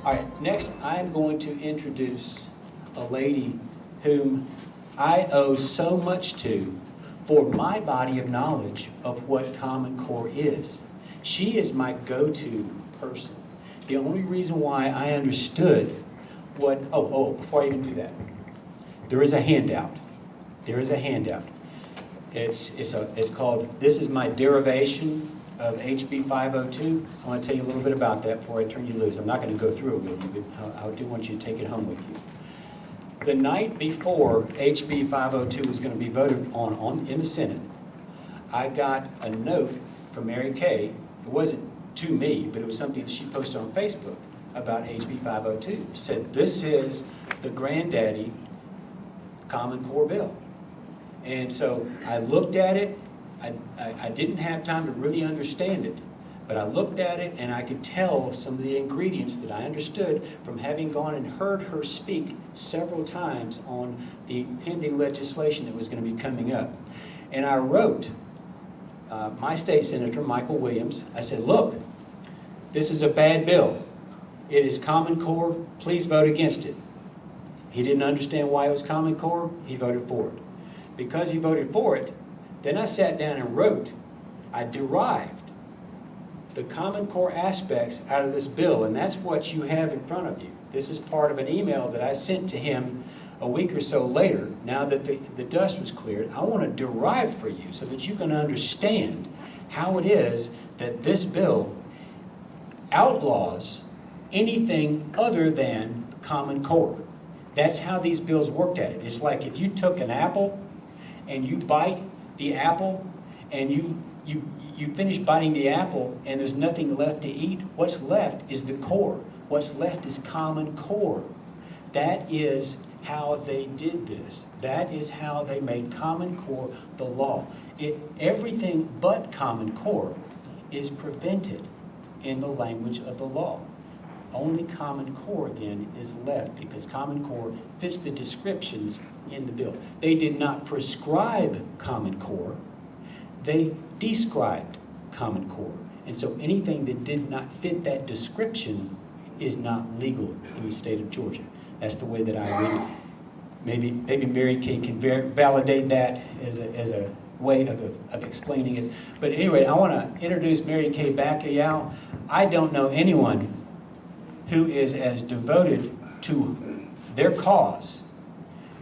All right, next I'm going to introduce a lady whom I owe so much to for my body of knowledge of what Common Core is. She is my go-to person. The only reason why I understood what, before I even do that, there is a handout. There is a handout. It's called, this is my derivation of HB 502. I want to tell you a little bit about that before I turn you loose. I'm not going to go through it with you, but I do want you to take it home with you. The night before HB 502 was going to be voted on in the Senate, I got a note from Mary Kay. It wasn't to me, but it was something that she posted on Facebook about HB 502. She said, this is the granddaddy Common Core bill. And so I looked at it. I didn't have time to really understand it, but I looked at it and I could tell some of the ingredients that I understood from having gone and heard her speak several times on the pending legislation that was going to be coming up. And I wrote my state senator, Michael Williams. I said, look, this is a bad bill. It is Common Core. Please vote against it. He didn't understand why it was Common Core. He voted for it. Because he voted for it, then I sat down and wrote, I derived the Common Core aspects out of this bill, and that's what you have in front of you. This is part of an email that I sent to him a week or so later, now that the dust was cleared. I want to derive for you so that you can understand how it is that this bill outlaws anything other than Common Core. That's how these bills worked at it. It's like if you took an apple and you bite the apple and you finish biting the apple and there's nothing left to eat, what's left is the core. What's left is Common Core. That is how they did this. That is how they made Common Core the law. Everything but Common Core is prevented in the language of the law. Only Common Core then is left because Common Core fits the descriptions in the bill. They did not prescribe Common Core, they described Common Core. And so anything that did not fit that description is not legal in the state of Georgia. That's the way that I read it. Maybe Mary Kay can validate that as a way of explaining it. But anyway, I want to introduce Mary Kay Bacchial. I don't know anyone who is as devoted to their cause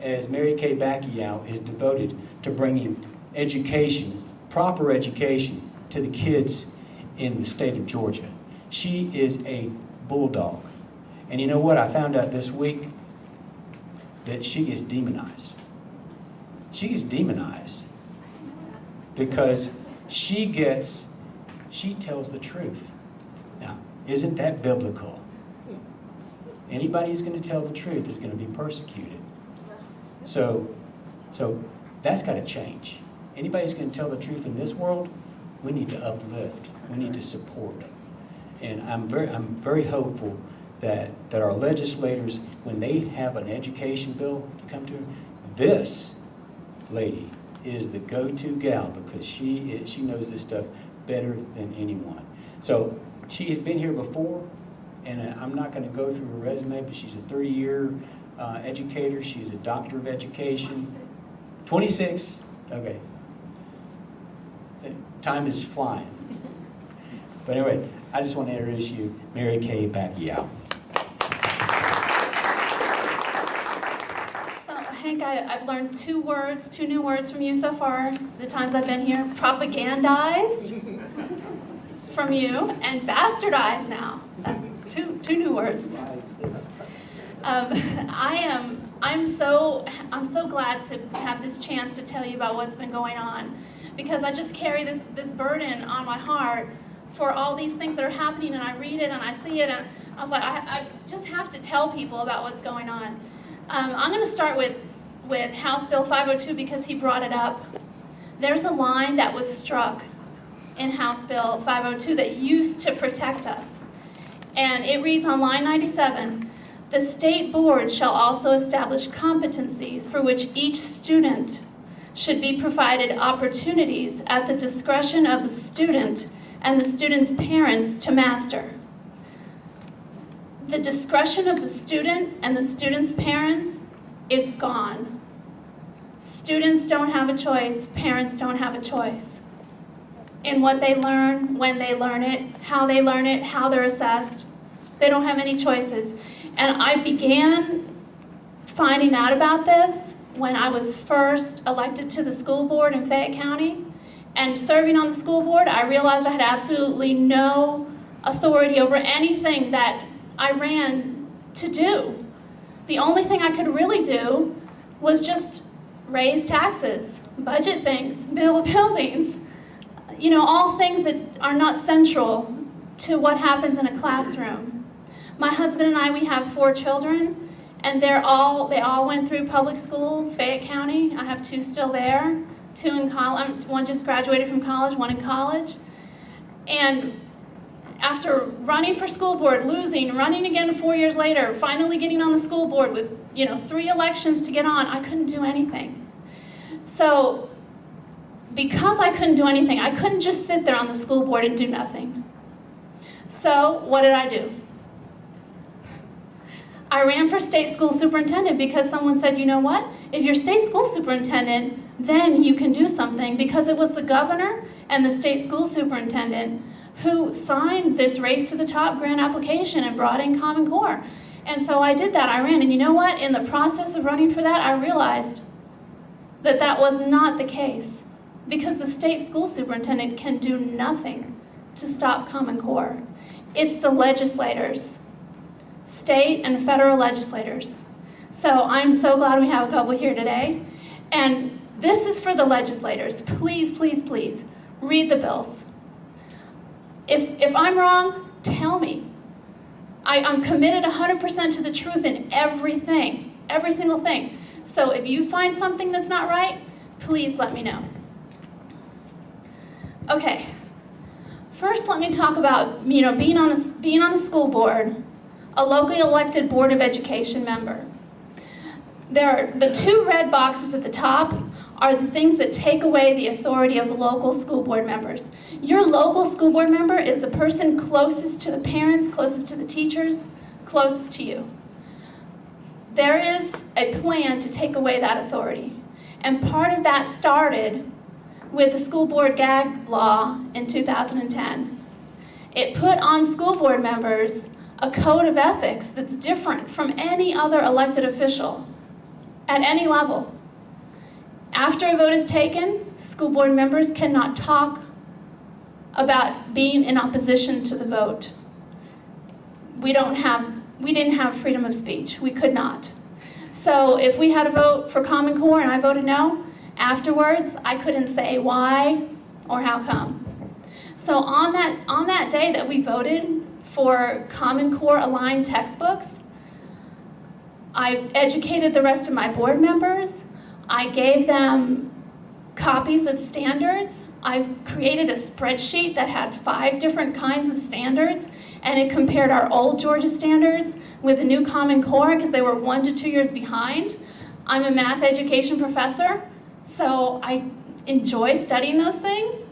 as Mary Kay Bacchial is devoted to bringing education, proper education, to the kids in the state of Georgia. She is a bulldog. And you know what? I found out this week that she is demonized. She is demonized because she tells the truth. Now, isn't that biblical? Anybody who's going to tell the truth is going to be persecuted. So that's got to change. Anybody who's going to tell the truth in this world, we need to uplift. We need to support. And I'm very hopeful that our legislators, when they have an education bill to come to, this lady is the go-to gal because she knows this stuff better than anyone. So she has been here before. And I'm not going to go through her resume, but she's a 30-year educator. She's a doctor of education. 26? Okay. Time is flying. But anyway, I just want to introduce you, Mary Kay Bacchial. So, Hank, I've learned two new words from you so far, the times I've been here. Propagandized from you, and bastardized now. That's two new words. I'm so glad to have this chance to tell you about what's been going on, because I just carry this burden on my heart for all these things that are happening, and I read it and I see it, and I was like, I just have to tell people about what's going on. I'm going to start with House Bill 502 because he brought it up. There's a line that was struck in House Bill 502 that used to protect us. And it reads on line 97, the state board shall also establish competencies for which each student should be provided opportunities at the discretion of the student and the student's parents to master. the discretion of the student and the student's parents is gone. Students don't have a choice, parents don't have a choice in what they learn, when they learn it, how they're assessed. They don't have any choices. And I began finding out about this when I was first elected to the school board in Fayette County. And serving on the school board, I realized I had absolutely no authority over anything that I ran to do. The only thing I could really do was just raise taxes, budget things, build buildings, all things that are not central to what happens in a classroom. My husband and I, we have 4 children, and they all went through public schools, Fayette County. I have 2 still there, 2 in college. One just graduated from college, 1 in college. And after running for school board, losing, running again 4 years later, finally getting on the school board with 3 elections to get on, I couldn't do anything. So because I couldn't do anything, I couldn't just sit there on the school board and do nothing. So what did I do? I ran for state school superintendent because someone said, you know what? If you're state school superintendent, then you can do something, because it was the governor and the state school superintendent who signed this Race to the Top grant application and brought in Common Core. And so I did that, I ran, and you know what? In the process of running for that, I realized that that was not the case, because the state school superintendent can do nothing to stop Common Core. It's the legislators, state and federal legislators. So I'm so glad we have a couple here today. And this is for the legislators. Please, please, please, read the bills. If I'm wrong, tell me. I'm committed 100% to the truth in everything, every single thing. So if you find something that's not right, please let me know. Okay, first let me talk about being on a school board, a locally elected Board of Education member. The 2 red boxes at the top are the things that take away the authority of local school board members. Your local school board member is the person closest to the parents, closest to the teachers, closest to you. There is a plan to take away that authority. And part of that started with the school board gag law in 2010. It put on school board members a code of ethics that's different from any other elected official at any level. After a vote is taken, school board members cannot talk about being in opposition to the vote. We didn't have freedom of speech. We could not. So if we had a vote for Common Core and I voted no, afterwards I couldn't say why or how come. So on that day that we voted for Common Core aligned textbooks, I educated the rest of my board members. I gave them copies of standards. I created a spreadsheet that had 5 different kinds of standards, and it compared our old Georgia standards with the new Common Core because they were 1 to 2 years behind. I'm a math education professor, so I enjoy studying those things.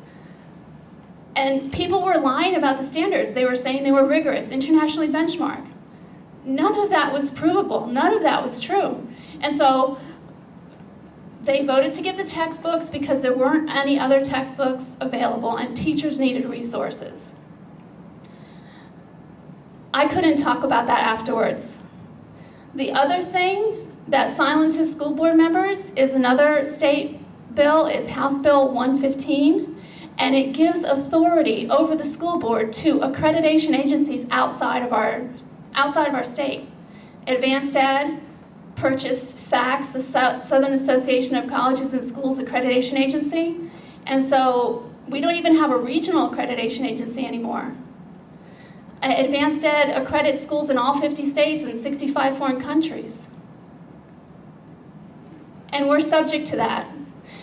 And people were lying about the standards. They were saying they were rigorous, internationally benchmarked. None of that was provable. None of that was true. And so they voted to give the textbooks because there weren't any other textbooks available and teachers needed resources. I couldn't talk about that afterwards. The other thing that silences school board members is another state bill, is House Bill 115, and it gives authority over the school board to accreditation agencies outside of our state. Advanced Ed purchased SACS, the Southern Association of Colleges and Schools Accreditation Agency, and so we don't even have a regional accreditation agency anymore. Advanced Ed accredits schools in all 50 states and 65 foreign countries. And we're subject to that.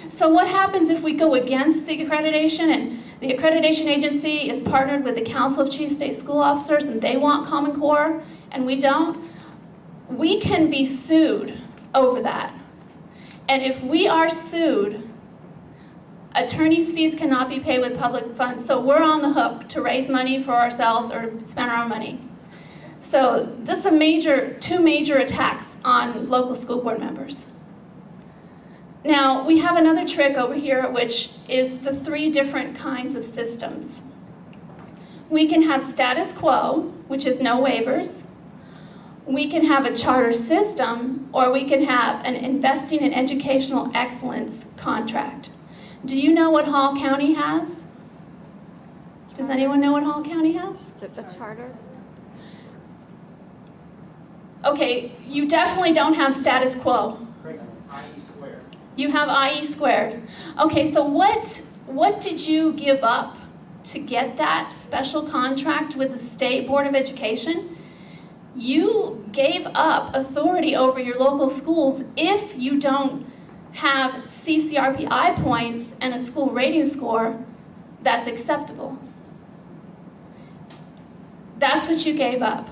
So what happens if we go against the accreditation and the accreditation agency is partnered with the Council of Chief State School Officers and they want Common Core and we don't? We can be sued over that. And if we are sued, attorney's fees cannot be paid with public funds, so we're on the hook to raise money for ourselves or spend our own money. So this is two major attacks on local school board members. Now, we have another trick over here, which is the 3 different kinds of systems. We can have status quo, which is no waivers. We can have a charter system, or we can have an investing in educational excellence contract. Do you know what Hall County has? Does anyone know what Hall County has? The charter? Okay, you definitely don't have status quo. IE squared. You have IE squared. Okay, so what did you give up to get that special contract with the State Board of Education? You gave up authority over your local schools if you don't have CCRPI points and a school rating score that's acceptable. That's what you gave up.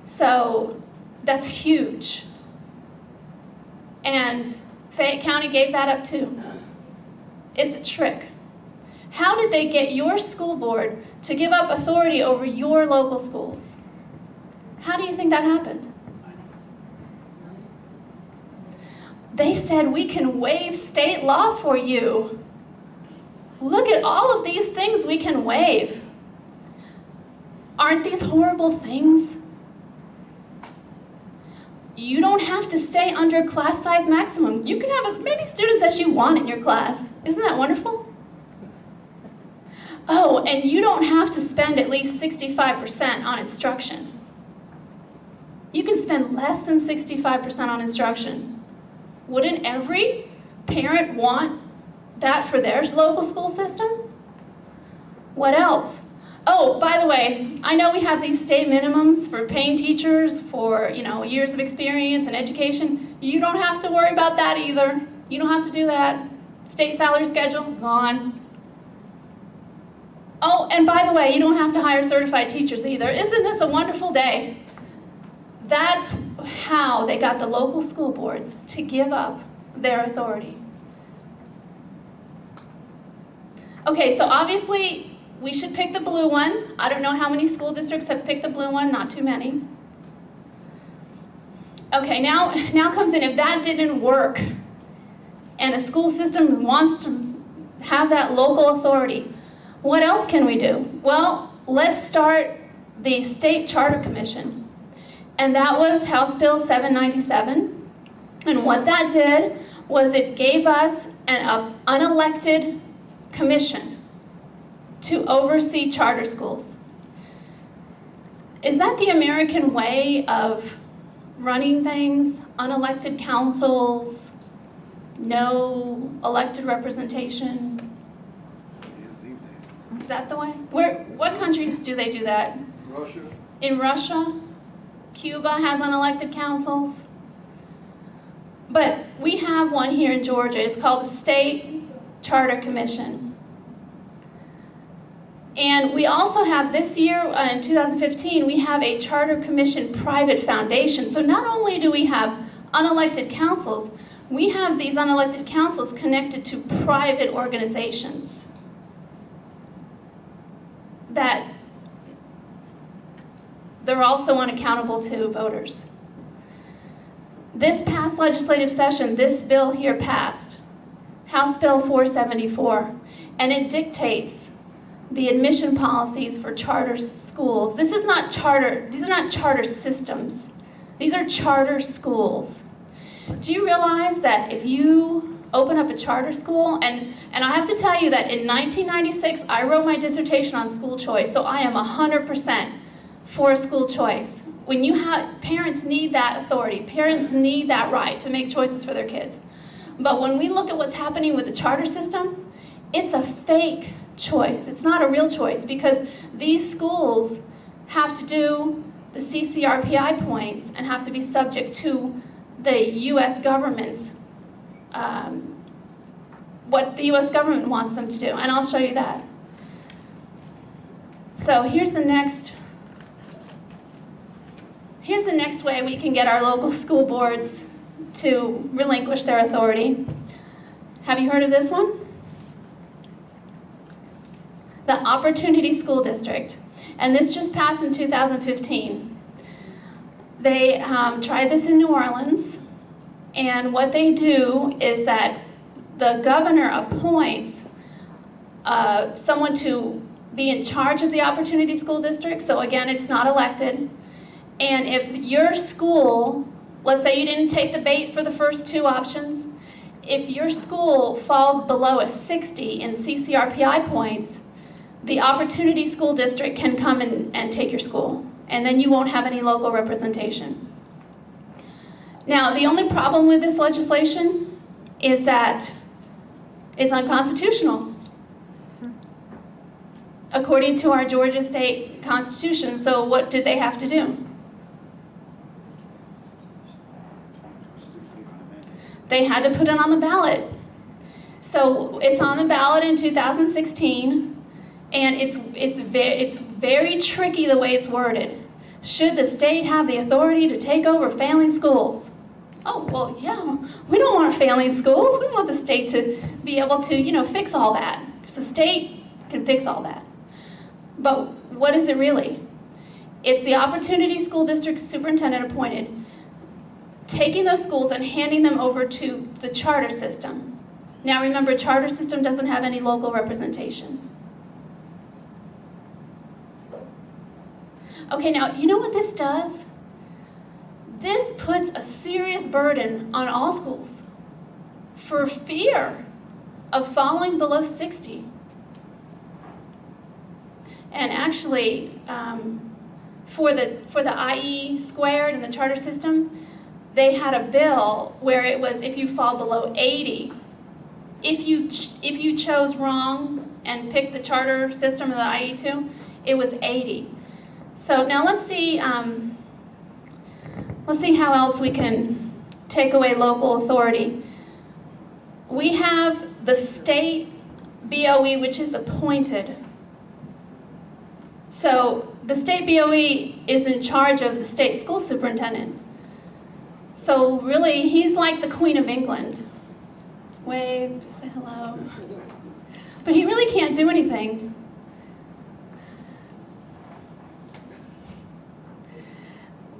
So that's huge. And Fayette County gave that up too. It's a trick. How did they get your school board to give up authority over your local schools? How do you think that happened? They said, we can waive state law for you. Look at all of these things we can waive. Aren't these horrible things? You don't have to stay under class size maximum. You can have as many students as you want in your class. Isn't that wonderful? Oh, and you don't have to spend at least 65% on instruction. You can spend less than 65% on instruction. Wouldn't every parent want that for their local school system? What else? Oh, by the way, I know we have these state minimums for paying teachers for, years of experience and education. You don't have to worry about that either. You don't have to do that. State salary schedule, gone. Oh, and by the way, you don't have to hire certified teachers either. Isn't this a wonderful day? That's how they got the local school boards to give up their authority. Okay, so obviously, we should pick the blue one. I don't know how many school districts have picked the blue one, not too many. Okay, now comes in, if that didn't work, and a school system wants to have that local authority, what else can we do? Well, let's start the State Charter Commission. And that was House Bill 797. And what that did was it gave us an unelected commission to oversee charter schools. Is that the American way of running things? Unelected councils, no elected representation? Is that the way? What countries do they do that? Russia. In Russia? Cuba has unelected councils. But we have one here in Georgia. It's called the State Charter Commission. And we also have this year, in 2015, we have a Charter Commission private foundation. So not only do we have unelected councils, we have these unelected councils connected to private organizations that they're also unaccountable to voters. This past legislative session, this bill here passed, House Bill 474, and it dictates the admission policies for charter schools. These are not charter systems. These are charter schools. Do you realize that if you open up a charter school, and I have to tell you that in 1996, I wrote my dissertation on school choice, so I am 100% for school choice. When you have, parents need that authority. Parents need that right to make choices for their kids. But when we look at what's happening with the charter system, it's a fake choice. It's not a real choice because these schools have to do the CCRPI points and have to be subject to the U.S. government's, what the U.S. government wants them to do. And I'll show you that. So here's the next way we can get our local school boards to relinquish their authority. Have you heard of this one? the Opportunity School District. And this just passed in 2015. They tried this in New Orleans, and what they do is that the governor appoints someone to be in charge of the Opportunity School District. So again, it's not elected. And if your school, let's say you didn't take the bait for the first two options, if your school falls below a 60 in CCRPI points, the Opportunity School District can come and take your school, and then you won't have any local representation. Now, the only problem with this legislation is that it's unconstitutional, according to our Georgia state constitution. So what did they have to do? They had to put it on the ballot. So it's on the ballot in 2016, and it's very tricky the way it's worded. Should the state have the authority to take over failing schools? Oh, well, yeah, we don't want failing schools. We want the state to be able to, fix all that. Because the state can fix all that. But what is it really? It's the Opportunity School District Superintendent appointed, taking those schools and handing them over to the charter system. Now remember, charter system doesn't have any local representation. Okay, now you know what this does? This puts a serious burden on all schools for fear of falling below 60. And actually, for the IE squared and the charter system, they had a bill where it was if you fall below 80, if you chose wrong and picked the charter system or the IE2, it was 80. So now let's see how else we can take away local authority. We have the state BOE, which is appointed. So the state BOE is in charge of the state school superintendent. So really, he's like the Queen of England. Wave, say hello. But he really can't do anything.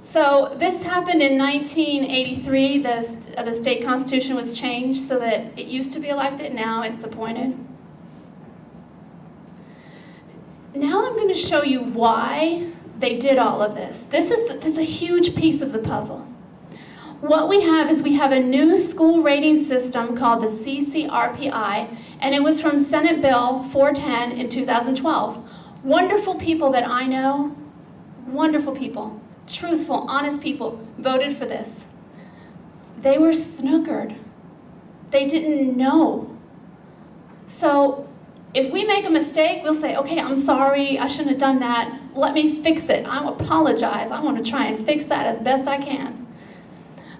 So this happened in 1983. The state constitution was changed so that it used to be elected, now it's appointed. Now I'm going to show you why they did all of this. This is a huge piece of the puzzle. What we have is we have a new school rating system called the CCRPI, and it was from Senate Bill 410 in 2012. Wonderful people that I know, wonderful people, truthful, honest people, voted for this. They were snookered. They didn't know. So if we make a mistake, we'll say, okay, I'm sorry, I shouldn't have done that. Let me fix it. I apologize. I want to try and fix that as best I can.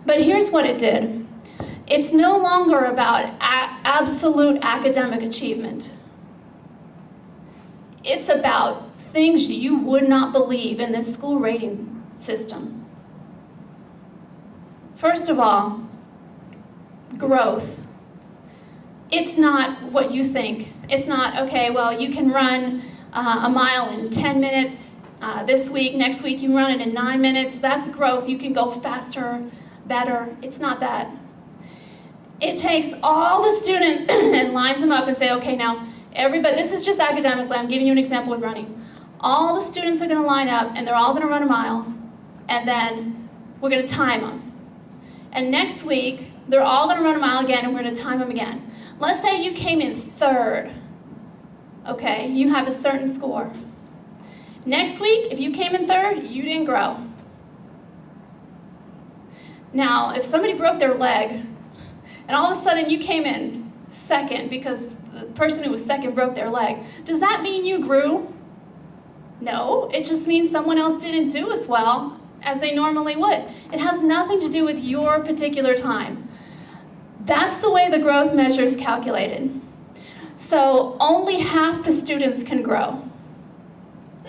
But here's what it did. It's no longer about absolute academic achievement. It's about things you would not believe in this school rating system. First of all, growth. It's not what you think. It's not, okay, well, you can run a mile in 10 minutes this week, next week you run it in 9 minutes. That's growth. You can go faster, better. It's not that. It takes all the students and lines them up and say, okay, now, everybody, this is just academically, I'm giving you an example with running. All the students are going to line up and they're all going to run a mile, and then we're going to time them. And next week, they're all going to run a mile again and we're going to time them again. Let's say you came in third, okay? You have a certain score. Next week, if you came in third, you didn't grow. Now, if somebody broke their leg, and all of a sudden you came in second because the person who was second broke their leg, does that mean you grew? No, it just means someone else didn't do as well as they normally would. It has nothing to do with your particular time. That's the way the growth measure is calculated. So only half the students can grow.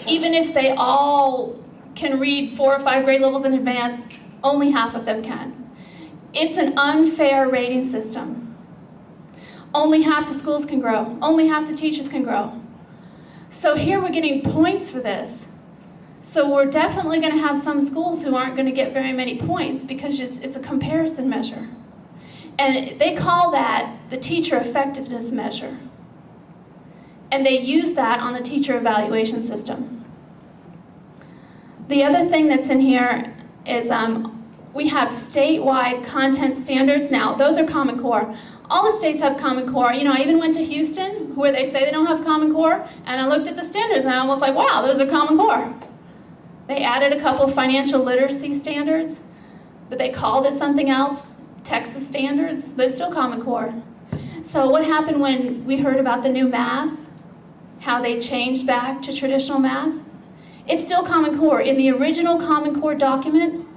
Even if they all can read 4 or 5 grade levels in advance, only half of them can. It's an unfair rating system. Only half the schools can grow. Only half the teachers can grow. So here we're getting points for this. So we're definitely going to have some schools who aren't going to get very many points because it's a comparison measure. And they call that the teacher effectiveness measure. And they use that on the teacher evaluation system. The other thing that's in here is we have statewide content standards now. Those are Common Core. All the states have Common Core. You know, I even went to Houston where they say they don't have Common Core, and I looked at the standards and I was like, wow, those are Common Core. They added a couple financial literacy standards, but they called it something else, Texas standards, but it's still Common Core. So what happened when we heard about the new math, how they changed back to traditional math? It's still Common Core. In the original Common Core document,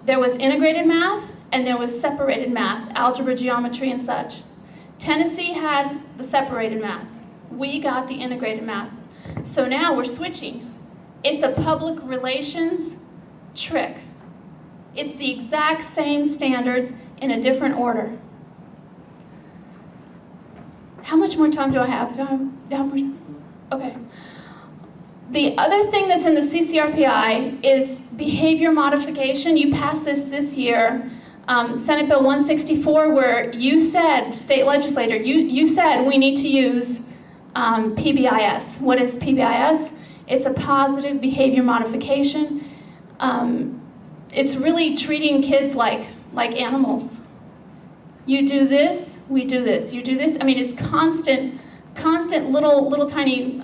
there was integrated math and there was separated math, algebra, geometry, and such. Tennessee had the separated math. We got the integrated math. So now we're switching. It's a public relations trick. It's the exact same standards in a different order. How much more time do I have? Do I have more time? Okay. The other thing that's in the CCRPI is behavior modification. You passed this year, Senate Bill 164, where you said, state legislator, you said we need to use PBIS. What is PBIS? It's a positive behavior modification. It's really treating kids like animals. You do this, we do this. You do this. I mean, it's constant little tiny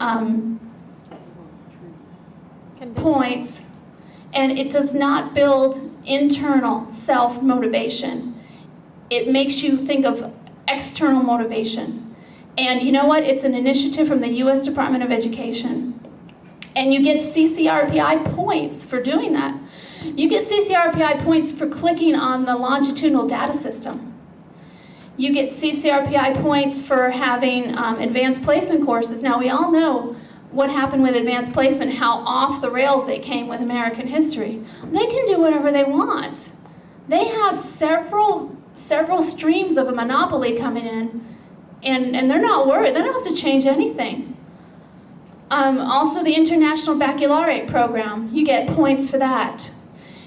points, and it does not build internal self-motivation. It makes you think of external motivation. And you know what? It's an initiative from the U.S. Department of Education. And you get CCRPI points for doing that. You get CCRPI points for clicking on the longitudinal data system. You get CCRPI points for having advanced placement courses. Now, we all know what happened with advanced placement, how off the rails they came with American history. They can do whatever they want. They have several streams of a monopoly coming in, and they're not worried. They don't have to change anything. Also, the International Baccalaureate program, you get points for that.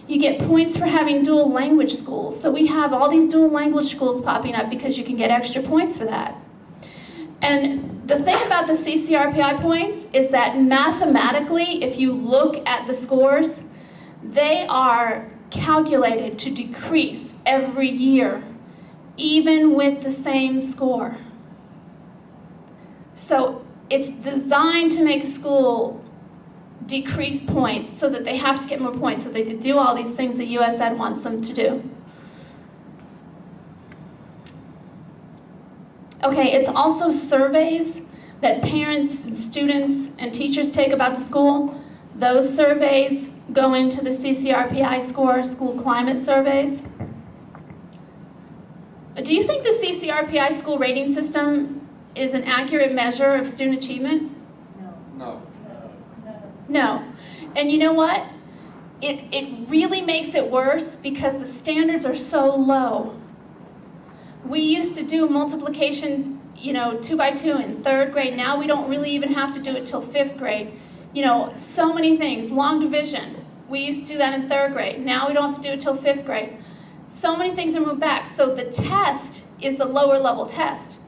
You get points for having dual language schools. So we have all these dual language schools popping up because you can get extra points for that. And the thing about the CCRPI points is that mathematically, if you look at the scores, they are calculated to decrease every year, even with the same score. So it's designed to make a school decrease points so that they have to get more points, so they can do all these things that USED wants them to do. Okay, it's also surveys that parents and students and teachers take about the school. Those surveys go into the CCRPI score, school climate surveys. Do you think the CCRPI school rating system is an accurate measure of student achievement? No. No. And you know what? It really makes it worse because the standards are so low. We used to do multiplication, 2 by 2 in 3rd grade. Now we don't really even have to do it till 5th grade. So many things. Long division. We used to do that in 3rd grade. Now we don't have to do it till 5th grade. So many things are moved back. So the test is the lower level test.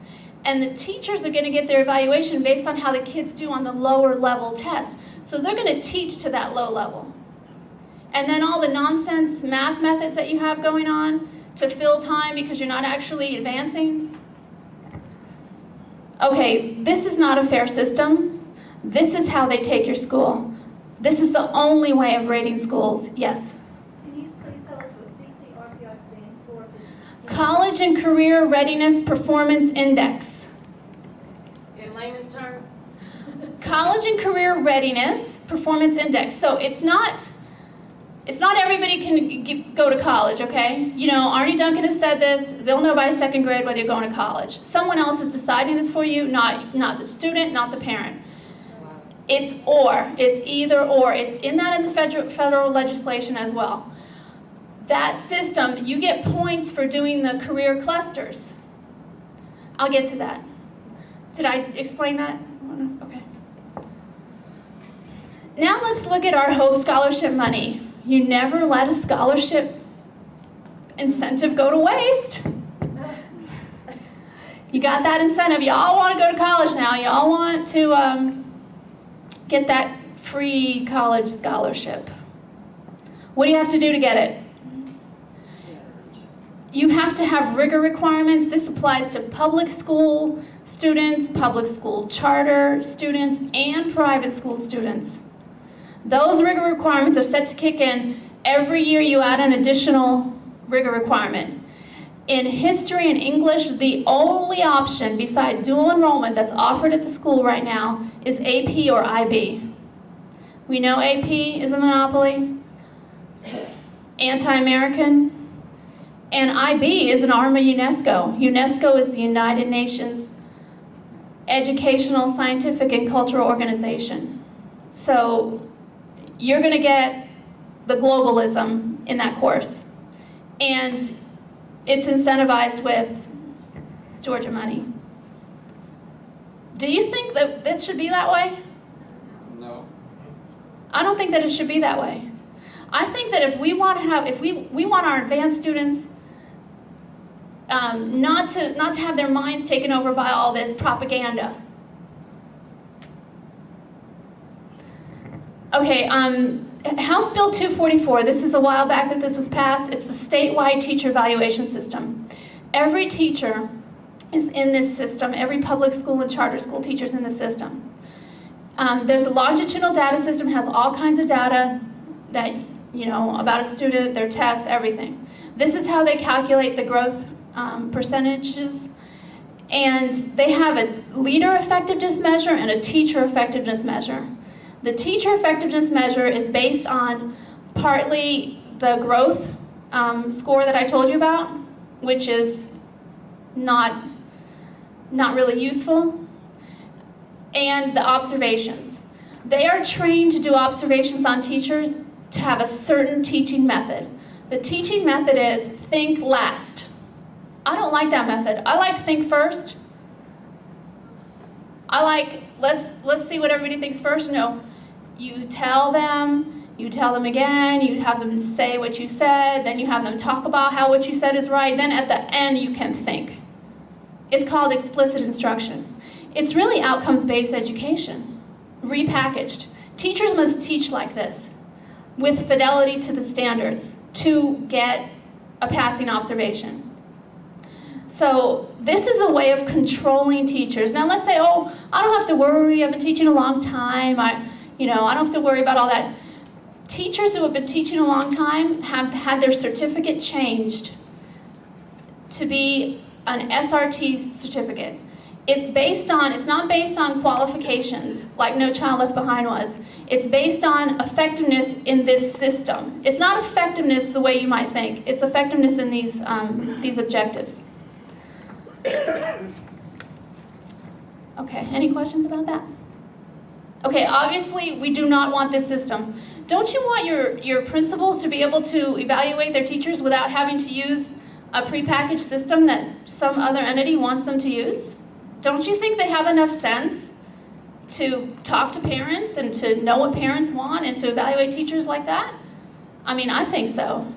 And the teachers are going to get their evaluation based on how the kids do on the lower level test. So they're going to teach to that low level. And then all the nonsense math methods that you have going on to fill time because you're not actually advancing. Okay, this is not a fair system. This is how they take your school. This is the only way of rating schools. Yes? Can you please tell us what CCRPI stands for? College and Career Readiness Performance Index. In layman's terms? College and Career Readiness Performance Index. So it's not everybody can go to college, okay? Arnie Duncan has said this. They'll know by 2nd grade whether you're going to college. Someone else is deciding this for you, not the student, not the parent. It's or. It's either or. It's in the federal legislation as well. That system, you get points for doing the career clusters. I'll get to that. Did I explain that? Okay. Now let's look at our Hope Scholarship money. You never let a scholarship incentive go to waste. You got that incentive. You all want to go to college now. You all want to get that free college scholarship. What do you have to do to get it? You have to have rigor requirements. This applies to public school students, public school charter students, and private school students. Those rigor requirements are set to kick in every year. You add an additional rigor requirement. In history and English, the only option beside dual enrollment that's offered at the school right now is AP or IB. We know AP is a monopoly, anti-American, and IB is an arm of UNESCO. UNESCO is the United Nations Educational, Scientific, and Cultural Organization. So you're going to get the globalism in that course. And it's incentivized with Georgia money. Do you think that this should be that way? No. I don't think that it should be that way. I think that if we want to have, if we want our advanced students not to have their minds taken over by all this propaganda. Okay, House Bill 244, this is a while back that this was passed. It's the statewide teacher evaluation system. Every teacher is in this system. Every public school and charter school teacher is in the system. There's a longitudinal data system, has all kinds of data that, you know, about a student, their tests, everything. This is how they calculate the growth percentages. And they have a leader effectiveness measure and a teacher effectiveness measure. The teacher effectiveness measure is based on partly the growth score that I told you about, which is not really useful, and the observations. They are trained to do observations on teachers to have a certain teaching method. The teaching method is think last. I don't like that method. I like think first. I like let's see what everybody thinks first. No. You tell them again, you have them say what you said, then you have them talk about how what you said is right, then at the end you can think. It's called explicit instruction. It's really outcomes-based education, repackaged. Teachers must teach like this, with fidelity to the standards, to get a passing observation. So this is a way of controlling teachers. Now let's say, oh, I don't have to worry, I've been teaching a long time, I don't have to worry about all that. Teachers who have been teaching a long time have had their certificate changed to be an SRT certificate. It's not based on qualifications like No Child Left Behind was. It's based on effectiveness in this system. It's not effectiveness the way you might think. It's effectiveness in these objectives. Okay, any questions about that? Okay, obviously we do not want this system. Don't you want your principals to be able to evaluate their teachers without having to use a prepackaged system that some other entity wants them to use? Don't you think they have enough sense to talk to parents and to know what parents want and to evaluate teachers like that? I mean, I think so.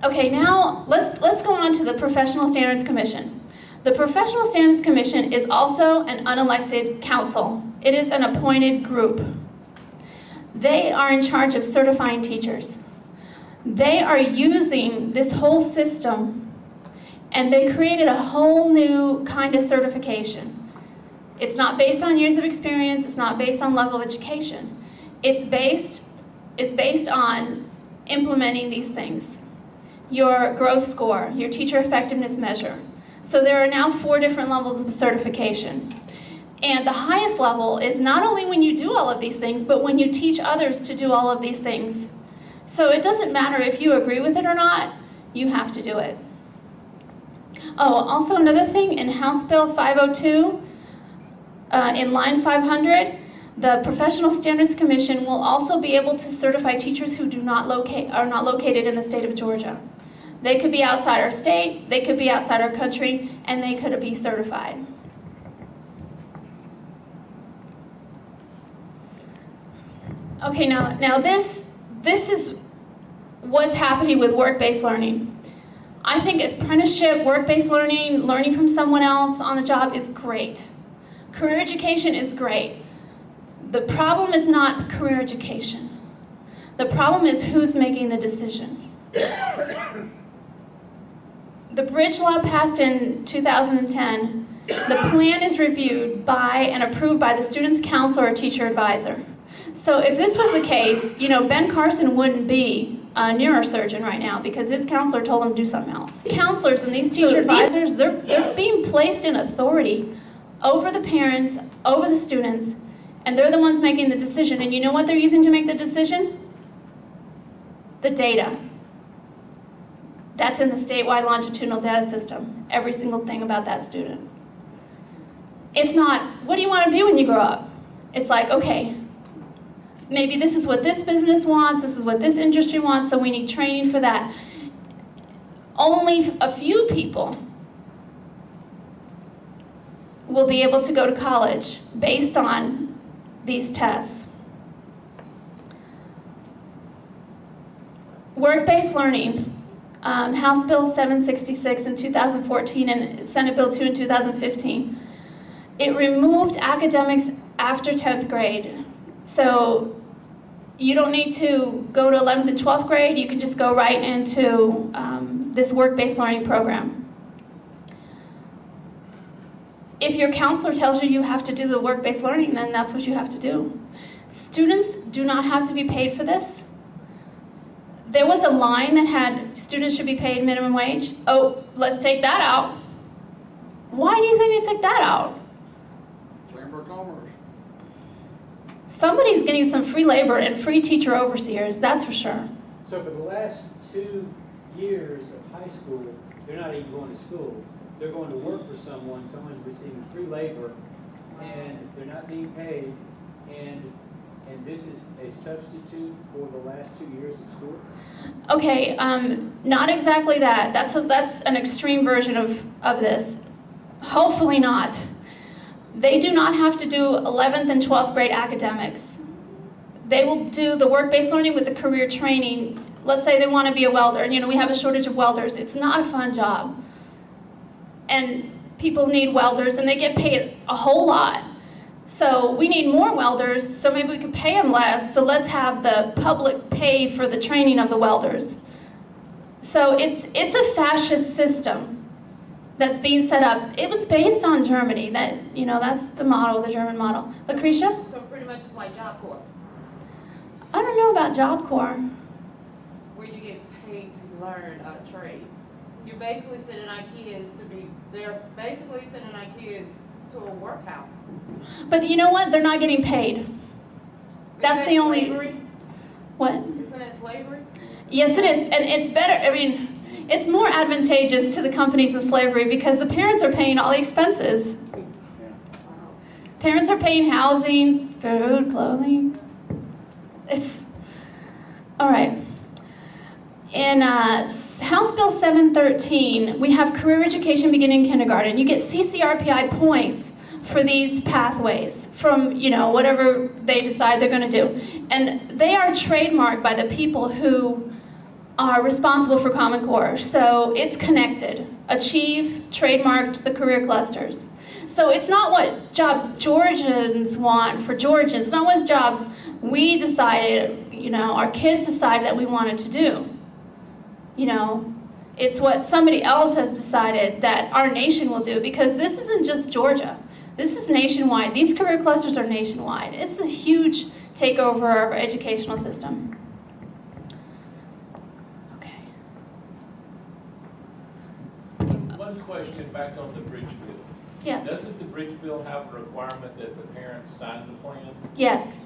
Okay, now let's go on to the Professional Standards Commission. The Professional Standards Commission is also an unelected council. It is an appointed group. They are in charge of certifying teachers. They are using this whole system, and they created a whole new kind of certification. It's not based on years of experience, it's not based on level of education. It's based on implementing these things. Your growth score, your teacher effectiveness measure. So there are now 4 different levels of certification. And the highest level is not only when you do all of these things, but when you teach others to do all of these things. So it doesn't matter if you agree with it or not, you have to do it. Oh, also another thing, in House Bill 502, in line 500, the Professional Standards Commission will also be able to certify teachers who are not located in the state of Georgia. They could be outside our state, they could be outside our country, and they could be certified. Okay, now this is what's happening with work-based learning. I think apprenticeship, work-based learning, learning from someone else on the job is great. Career education is great. The problem is not career education. The problem is who's making the decision. The bridge law passed in 2010. The plan is reviewed by and approved by the student's counselor or teacher advisor. So if this was the case, Ben Carson wouldn't be a neurosurgeon right now because his counselor told him to do something else. Counselors and these teacher advisors, they're being placed in authority over the parents, over the students, and they're the ones making the decision. And you know what they're using to make the decision? The data. That's in the statewide longitudinal data system, every single thing about that student. It's not, what do you want to be when you grow up? It's like, okay, maybe this is what this business wants, this is what this industry wants, so we need training for that. Only a few people will be able to go to college based on these tests. Work-based learning, House Bill 766 in 2014 and Senate Bill 2 in 2015. It removed academics after 10th grade. So you don't need to go to 11th and 12th grade, you can just go right into this work-based learning program. If your counselor tells you you have to do the work-based learning, then that's what you have to do. Students do not have to be paid for this. There was a line that had students should be paid minimum wage. Oh, let's take that out. Why do you think they took that out? Chamber of Commerce. Somebody's getting some free labor and free teacher overseers, that's for sure. So for the last 2 years of high school, they're not even going to school. They're going to work for someone's receiving free labor, and they're not being paid, and this is a substitute for the last 2 years of school? Okay, not exactly that. That's an extreme version of this. Hopefully not. They do not have to do 11th and 12th grade academics. They will do the work-based learning with the career training. Let's say they want to be a welder, and we have a shortage of welders. It's not a fun job. And people need welders, and they get paid a whole lot. So we need more welders, so maybe we could pay them less, so let's have the public pay for the training of the welders. So it's a fascist system that's being set up. It was based on Germany, that's the model, the German model. Lucretia? So pretty much it's like Job Corps, I don't know about Job Corps. where you get paid to learn a trade. You're basically sending our kids they're basically sending our kids to a workhouse. But you know what? They're not getting paid. That's Isn't the that only... slavery? What? Isn't that slavery? Yes, it is, and it's better, it's more advantageous to the companies than slavery because the parents are paying all the expenses. Parents are paying housing, food, clothing. All right. In House Bill 713, we have career education beginning kindergarten. You get CCRPI points for these pathways from, whatever they decide they're going to do. And they are trademarked by the people who are responsible for Common Core. So it's connected. Achieve, trademarked the career clusters. So it's not what jobs Georgians want for Georgians. It's not what jobs we decided, our kids decided that we wanted to do. It's what somebody else has decided that our nation will do, because this isn't just Georgia. This is nationwide. These career clusters are nationwide. It's a huge takeover of our educational system. Okay. One question back on the bridge bill. Yes. Doesn't the bridge bill have a requirement that the parents sign the plan? Yes.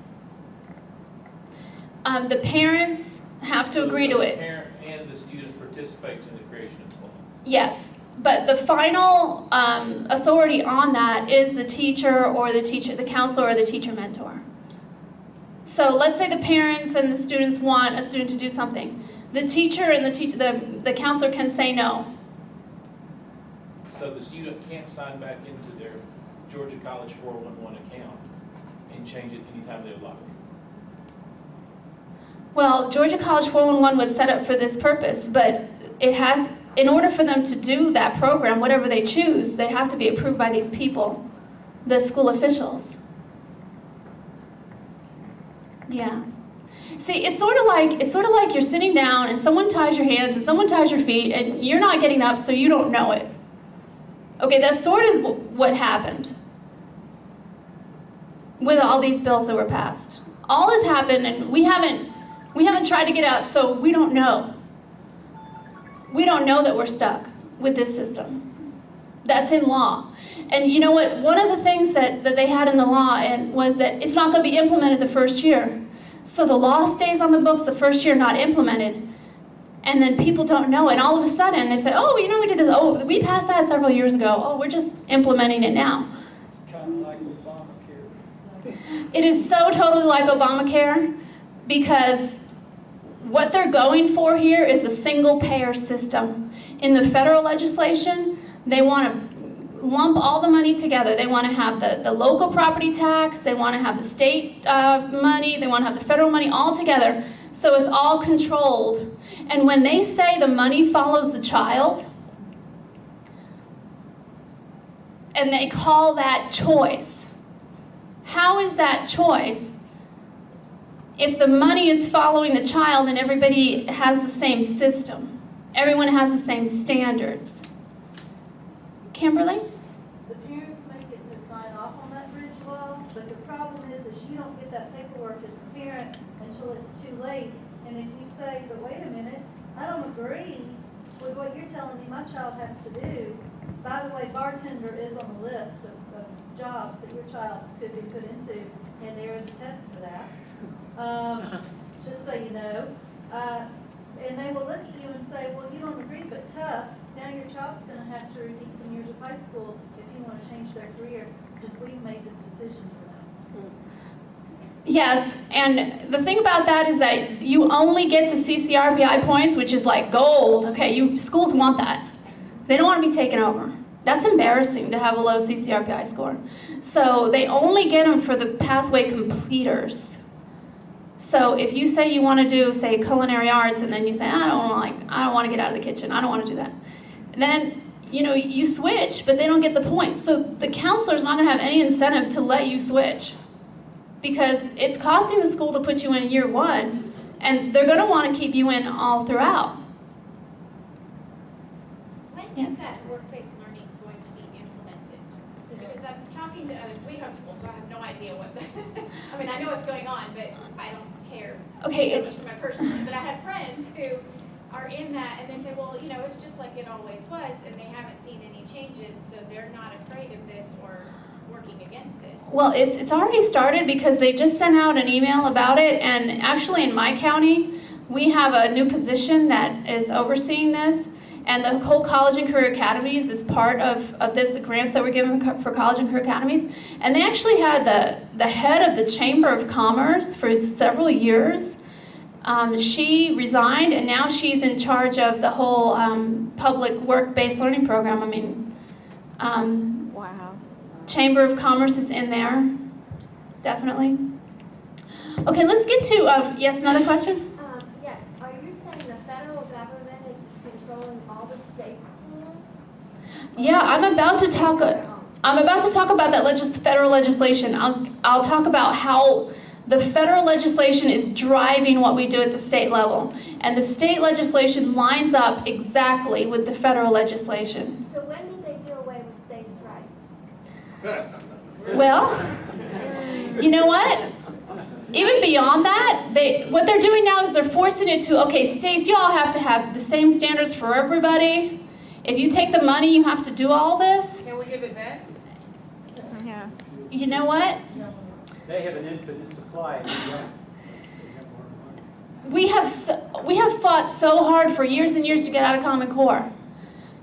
The parents have to agree to The it. parent and the student participates in the creation of the plan. Yes, but the final authority on that is the teacher or the counselor or the teacher mentor. So let's say the parents and the students want a student to do something. The teacher and the counselor can say no. So the student can't sign back into their Georgia College 411 account and change it anytime they like. Well, Georgia College 411 was set up for this purpose, but it has, in order for them to do that program, whatever they choose, they have to be approved by these people, the school officials. Yeah. See, it's sort of like you're sitting down and someone ties your hands and someone ties your feet and you're not getting up, so you don't know it. Okay, that's sort of what happened with all these bills that were passed. All has happened and we haven't tried to get up, so we don't know. We don't know that we're stuck with this system. That's in law. And you know what? One of the things that they had in the law was that it's not going to be implemented the first year. So the law stays on the books the first year, not implemented. And then people don't know it. All of a sudden, they say, oh, you know, we did this. Oh, we passed that several years ago. Oh, we're just implementing it now. Kind of like Obamacare. It is so totally like Obamacare because what they're going for here is a single-payer system. In the federal legislation, they want to lump all the money together. They want to have the local property tax, they want to have the state money, they want to have the federal money all together, so it's all controlled. And when they say the money follows the child, and they call that choice, how is that choice if the money is following the child and everybody has the same system? Everyone has the same standards. Kimberly? The parents may get to sign off on that bridge law, but the problem is you don't get that paperwork as a parent until it's too late. And if you say, but wait a minute, I don't agree with what you're telling me my child has to do. By the way, bartender is on the list of jobs that your child could be put into, and there is a test for that. Just so you know. And they will look at you and say, well, you don't agree, but tough. Now your child's going to have to repeat some years of high school if you want to change their career, because we've made this decision for them. Yes, and the thing about that is that you only get the CCRPI points, which is like gold. Okay, schools want that. They don't want to be taken over. That's embarrassing to have a low CCRPI score. So they only get them for the pathway completers. So if you say you want to do, say, culinary arts, and then you say, I don't want to get out of the kitchen, I don't want to do that. Then, you know, you switch, but they don't get the points. So the counselor's not going to have any incentive to let you switch because it's costing the school to put you in year one, and they're going to want to keep you in all throughout. When Yes. is that work-based learning going to be implemented? Because I'm talking to other, we homeschool, so I have no idea what the, I mean, I know what's going on, but I don't care Okay, so much for my personal life. But I have friends who are in that, and they say, well, you know, it's just like it always was, and they haven't seen any changes, so they're not afraid of this or working against this. Well, it's already started because they just sent out an email about it, and actually in my county, we have a new position that is overseeing this, and the whole college and career academies is part of this, the grants that we're given for college and career academies, and they actually had the head of the Chamber of Commerce for several years. She resigned, and now she's in charge of the whole public work-based learning program. I mean, Wow. Chamber of Commerce is in there, definitely. Okay, let's get to, yes, another question? Yes, are you saying the federal government is controlling all the state schools? Yeah, I'm about to talk about that federal legislation. I'll talk about how the federal legislation is driving what we do at the state level. And the state legislation lines up exactly with the federal legislation. So when did they do away with states' rights? Well, you know what? Even beyond that, what they're doing now is they're forcing it to, okay, states, you all have to have the same standards for everybody. If you take the money, you have to do all this. Can we give it back? Yeah. You know what? They have an infinite supply. And they don't. They have more money. We have fought so hard for years and years to get out of Common Core.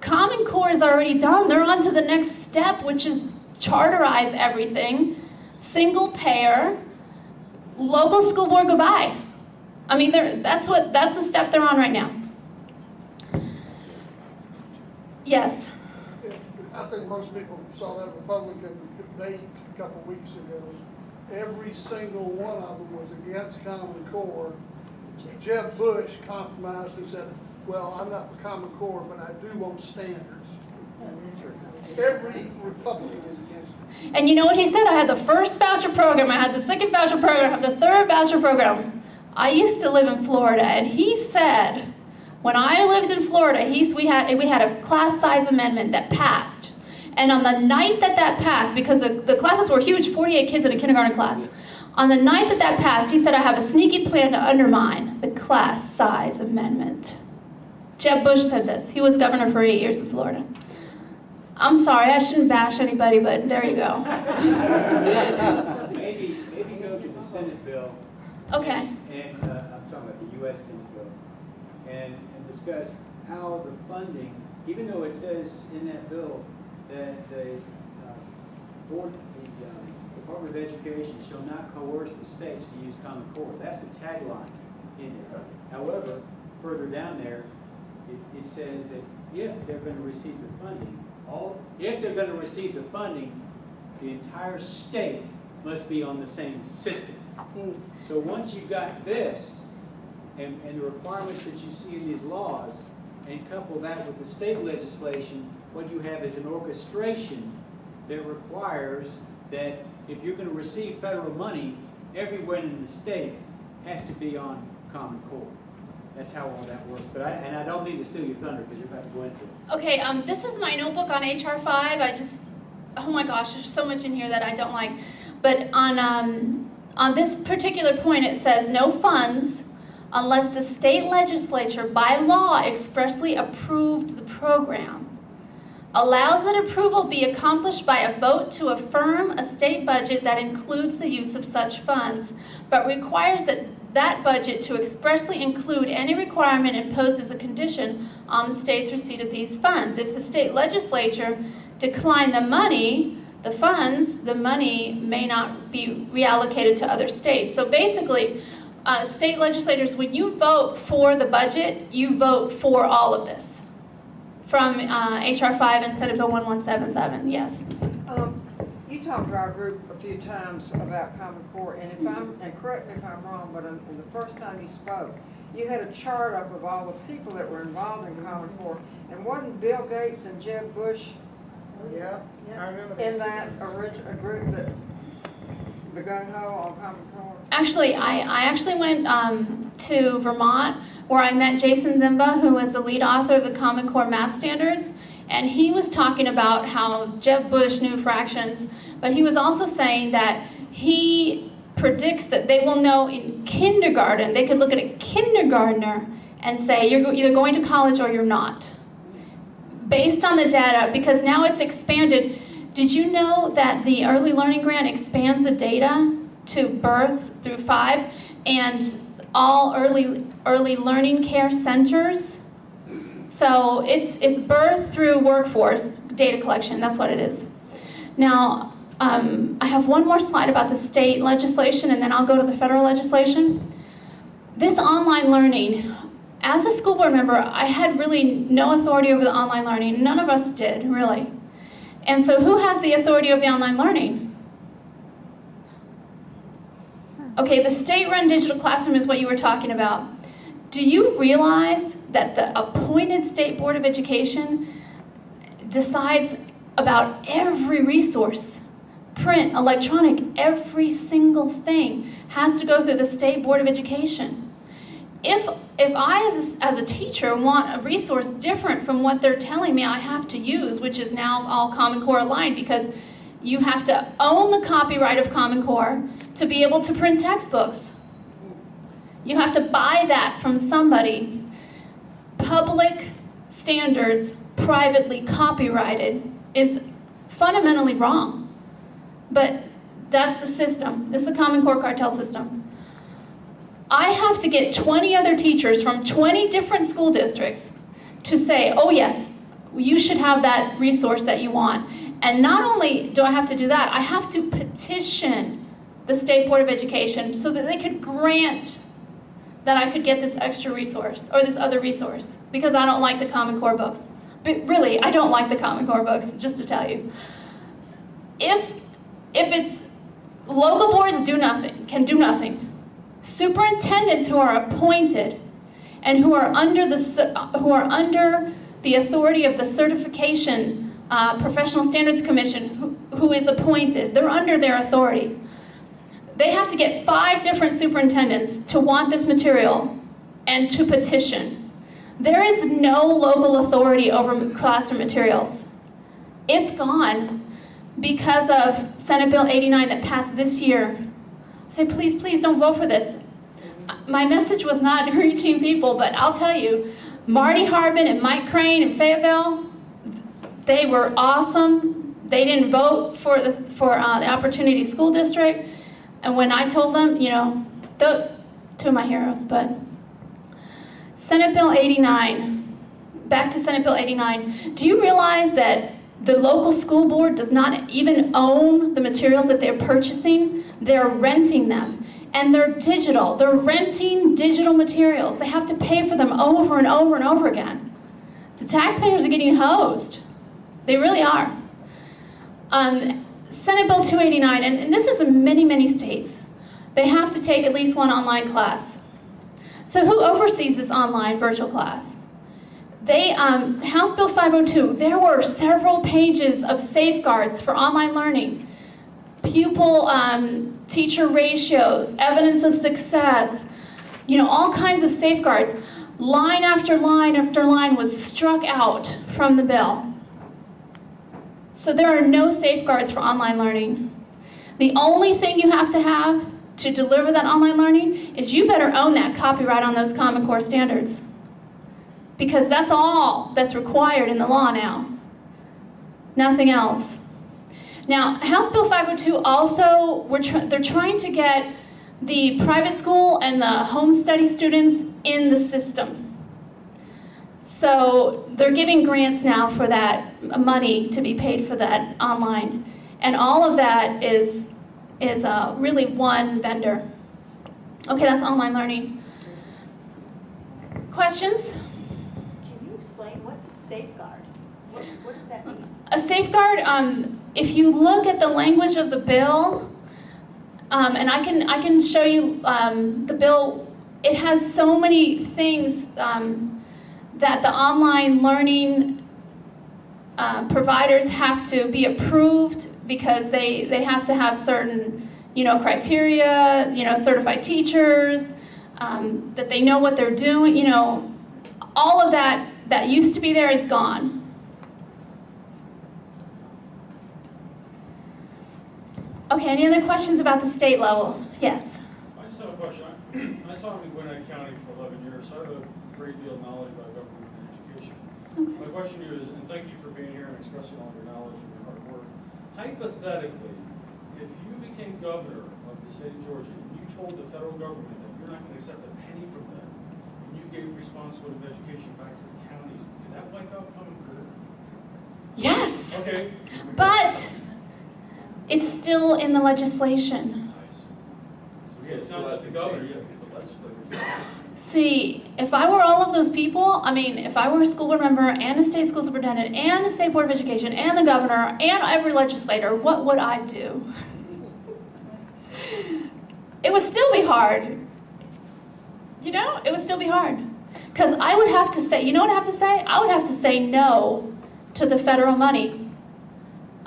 Common Core is already done. They're on to the next step, which is charterize everything, single payer, local school board goodbye. I mean, that's the step they're on right now. Yes. I think most people saw that Republican debate a couple weeks ago. Every single one of them was against Common Core, Jeb Bush compromised and said, well, I'm not for Common Core, but I do want standards. Every Republican is against it. And you know what he said? I had the first voucher program, I had the second voucher program, I have the third voucher program. I used to live in Florida, and he said, when I lived in Florida, we had a class size amendment that passed. And on the night that passed, because the classes were huge, 48 kids in a kindergarten class, on the night that passed, he said, I have a sneaky plan to undermine the class size amendment. Jeb Bush said this. He was governor for 8 years in Florida. I'm sorry, I shouldn't bash anybody, but there you go. Maybe go to the Senate bill. Okay. And I'm talking about the U.S. Senate bill, and discuss how the funding, even though it says in that bill that the Department of Education shall not coerce the states to use Common Core. That's the tagline in it. However, further down there, it says that if they're going to receive the funding, the entire state must be on the same system. So once you've got this, and the requirements that you see in these laws, and couple that with the state legislation, what you have is an orchestration that requires that if you're going to receive federal money, everyone in the state has to be on Common Core. That's how all that works. But I don't need to steal your thunder because you're about to go into it. Okay, this is my notebook on HR 5. Oh my gosh, there's so much in here that I don't like. But on this particular point, it says no funds unless the state legislature by law expressly approved the program. Allows that approval be accomplished by a vote to affirm a state budget that includes the use of such funds, but requires that budget to expressly include any requirement imposed as a condition on the state's receipt of these funds. If the state legislature declined the money, the money may not be reallocated to other states. So basically, state legislators, when you vote for the budget, you vote for all of this. From HR 5 instead of Bill 1177, yes. You talked to our group a few times about Common Core, and correct me if I'm wrong, but in the first time you spoke, you had a chart up of all the people that were involved in Common Core, and wasn't Bill Gates and Jeb Bush Yeah, I remember. in that original group that the gung-ho on Common Core? Actually, I actually went to Vermont where I met Jason Zimba, who was the lead author of the Common Core math standards, and he was talking about how Jeb Bush knew fractions, but he was also saying that he predicts that they will know in kindergarten. They could look at a kindergartner and say, you're either going to college or you're not. Based on the data, because now it's expanded. Did you know that the Early Learning Grant expands the data to birth through 5 and all early learning care centers? So it's birth through workforce data collection, that's what it is. Now, I have one more slide about the state legislation and then I'll go to the federal legislation. This online learning, as a school board member, I had really no authority over the online learning. None of us did, really. And so who has the authority over the online learning? Okay, the state-run digital classroom is what you were talking about. Do you realize that the appointed State Board of Education decides about every resource? Print, electronic, every single thing has to go through the State Board of Education. If I, as a teacher, want a resource different from what they're telling me I have to use, which is now all Common Core aligned, because you have to own the copyright of Common Core to be able to print textbooks. You have to buy that from somebody. Public standards, privately copyrighted, is fundamentally wrong. But that's the system. This is the Common Core cartel system. I have to get 20 other teachers from 20 different school districts to say, oh yes, you should have that resource that you want. And not only do I have to do that, I have to petition the State Board of Education so that they could grant that I could get this extra resource or this other resource, because I don't like the Common Core books. But really, I don't like the Common Core books, just to tell you. If it's local boards do nothing, can do nothing. Superintendents who are appointed and who are under the authority of the Certification Professional Standards Commission, who is appointed, they're under their authority. They have to get 5 different superintendents to want this material and to petition. There is no local authority over classroom materials. It's gone because of Senate Bill 89 that passed this year. I say, please, please don't vote for this. My message was not reaching people, but I'll tell you, Marty Harbin and Mike Crane in Fayetteville, they were awesome. They didn't vote for the Opportunity School District. And when I told them, you know, 2 of my heroes, but Senate Bill 89, back to Senate Bill 89. Do you realize that the local school board does not even own the materials that they're purchasing? They're renting them. And they're digital. They're renting digital materials. They have to pay for them over and over and over again. The taxpayers are getting hosed. They really are. Senate Bill 289, and this is in many, many states. They have to take at least 1 online class. So who oversees this online virtual class? House Bill 502, there were several pages of safeguards for online learning. Pupil teacher ratios, evidence of success, you know, all kinds of safeguards. Line after line after line was struck out from the bill. So there are no safeguards for online learning. The only thing you have to deliver that online learning is you better own that copyright on those Common Core standards. Because that's all that's required in the law now. Nothing else. Now, House Bill 502 also, they're trying to get the private school and the home study students in the system. So they're giving grants now for that money to be paid for that online. And all of that is really one vendor. Okay, that's online learning. Questions? Can you explain what's a safeguard? What does that mean? A safeguard, if you look at the language of the bill, and I can show you the bill, it has so many things that the online learning providers have to be approved because they have to have certain, you know, criteria, you know, certified teachers, that they know what they're doing, you know, all of that used to be there is gone. Okay, any other questions about the state level? Yes. I just have a question. I taught in Gwinnett County for 11 years, so I have a great deal of knowledge about government and education. Okay. My question to you is, and thank you for being here and expressing all your knowledge and your hard work. Hypothetically, if you became governor of the state of Georgia and you told the federal government that you're not going to accept a penny from them, and you gave responsibility of education back to the counties, could that wipe out Common Core? Yes. Okay. But it's still in the legislation. Yeah, it's not just the governor, you have to get the legislature. See, if I were all of those people, I mean, if I were a school board member and a state school superintendent and a state board of education and the governor and every legislator, what would I do? It would still be hard. You know, it would still be hard. Because I would have to say, you know what I have to say? I would have to say no to the federal money.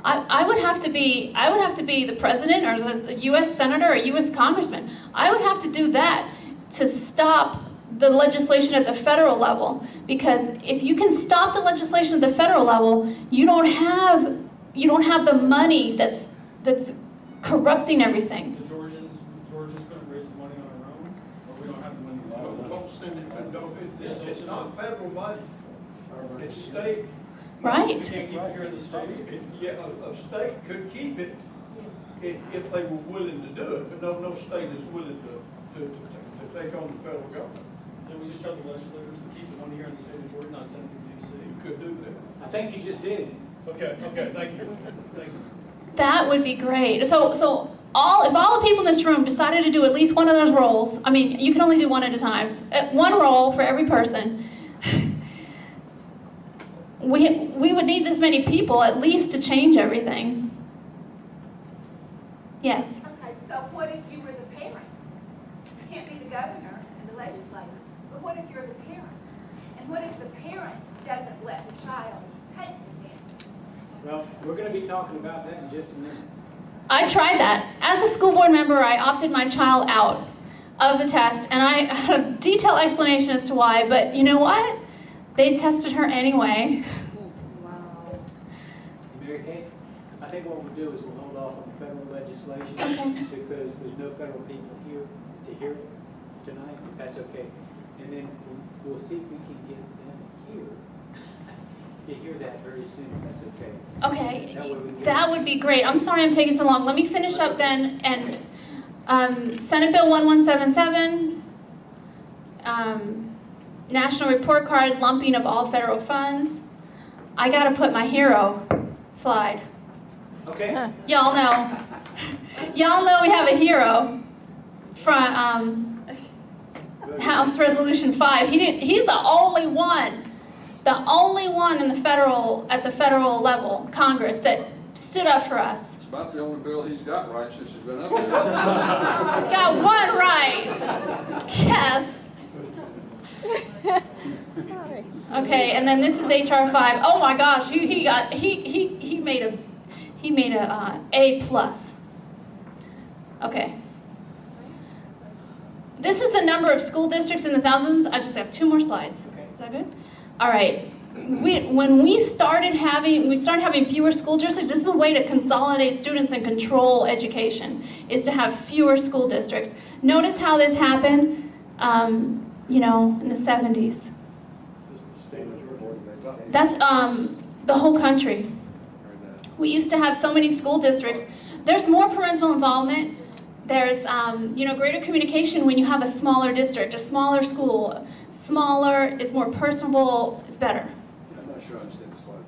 I would have to be the president or the U.S. senator or U.S. congressman. I would have to do that to stop the legislation at the federal level. Because if you can stop the legislation at the federal level, you don't have the money that's corrupting everything. The Georgians going to raise the money on our own, or we don't have the money? Don't send it, it's not federal money, it's state. Right. We can't keep it here in the state? Yeah, a state could keep it if they were willing to do it, but no state is willing to take on the federal government. Then we just tell the legislators to keep the money here in the state of Georgia, not send it to D.C. You could do that. I think you just did. Okay, thank you. Thank you. That would be great. So if all the people in this room decided to do at least one of those roles, I mean, you can only do one at a time, one role for every person. We would need this many people at least to change everything. Yes? Okay, so what if you were the parent? can't be the governor and the legislator, but what if you're the parent? And what if the parent doesn't let the child take the test? Well, we're gonna be talking about that in just a minute. I tried that. As a school board member, I opted my child out of the test, and I had a detailed explanation as to why, but you know what? They tested her anyway. Wow. Mary Kay, I think what we'll do is we'll hold off on federal legislation Okay. because there's no federal people here to hear it tonight, if that's okay. And then we'll see if we can get them here to hear that very soon, if that's okay. Okay, That way we can- that would be great. I'm sorry I'm taking so long. Let me finish up then, and Senate Bill 1177, National Report Card, lumping of all federal funds. I gotta put my hero slide. Okay? Y'all know. Y'all know we have a hero from House Resolution 5. He's the only one in at the federal level, Congress, that stood up for us. It's about the only bill he's got right since he's been up here. Got one right. Yes. Okay, and then this is HR 5. Oh my gosh, he made a A plus. Okay. This is the number of school districts in the thousands. I just have 2 more slides. Is that good? All right. When we started having fewer school districts, this is a way to consolidate students and control education, is to have fewer school districts. Notice how this happened, in the 70s. That's the whole country. We used to have so many school districts. There's more parental involvement. There's, greater communication when you have a smaller district, a smaller school. Smaller is more personable, is better. I'm not sure I understand the slide.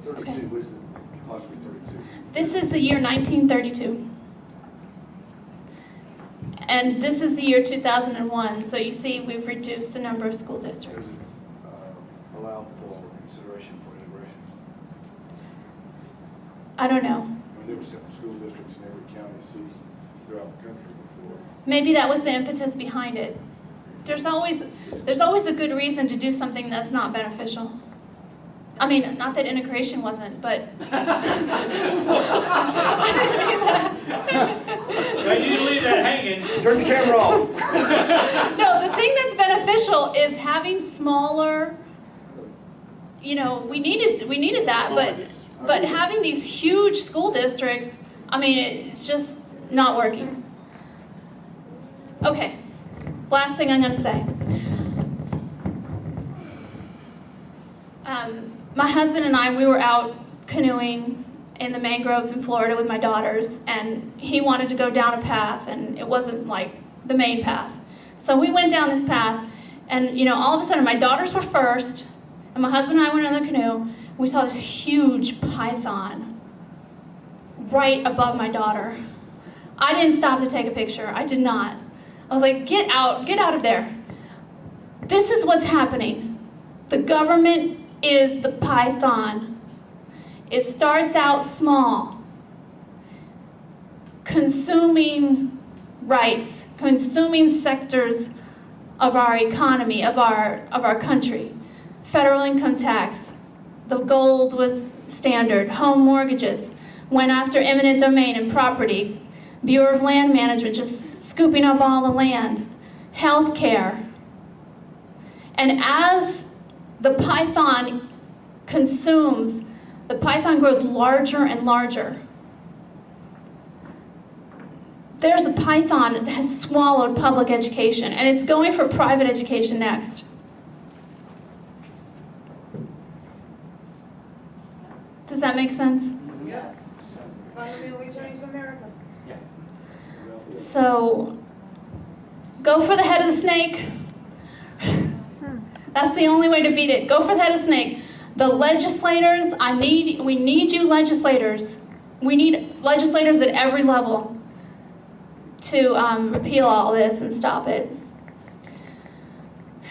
32, Okay. what is the apostrophe 32? This is the year 1932. And this is the year 2001. So you see we've reduced the number of school districts. Allowed for consideration for integration. I don't know. I mean, there were separate school districts in every county and city throughout the country before. Maybe that was the impetus behind it. There's always a good reason to do something that's not beneficial. I mean, not that integration wasn't, but Glad you didn't leave that hanging. Turn the camera off. no, the thing that's beneficial is having smaller, we needed that, but having these huge school districts, I mean, it's just not working. Okay, last thing I'm gonna say. My husband and I, we were out canoeing in the mangroves in Florida with my daughters, and he wanted to go down a path, and it wasn't like the main path. So we went down this path, and all of a sudden my daughters were first, and my husband and I went in the canoe. We saw this huge python right above my daughter. I didn't stop to take a picture. I did not. I was like, get out of there. This is what's happening. The government is the python. It starts out small, consuming rights, consuming sectors of our economy, of our country. Federal income tax, the gold was standard, home mortgages, went after eminent domain and property, Bureau of Land Management just scooping up all the land, health care. And as the python consumes, the python grows larger and larger. There's a python that has swallowed public education, and it's going for private education next. Does that make sense? Yes. Fundamentally changed America. So, go for the head of the snake. That's the only way to beat it. Go for the head of the snake. The legislators, we need you legislators. We need legislators at every level to repeal all this and stop it.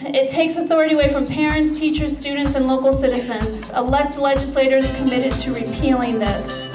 It takes authority away from parents, teachers, students, and local citizens. Elect legislators committed to repealing this.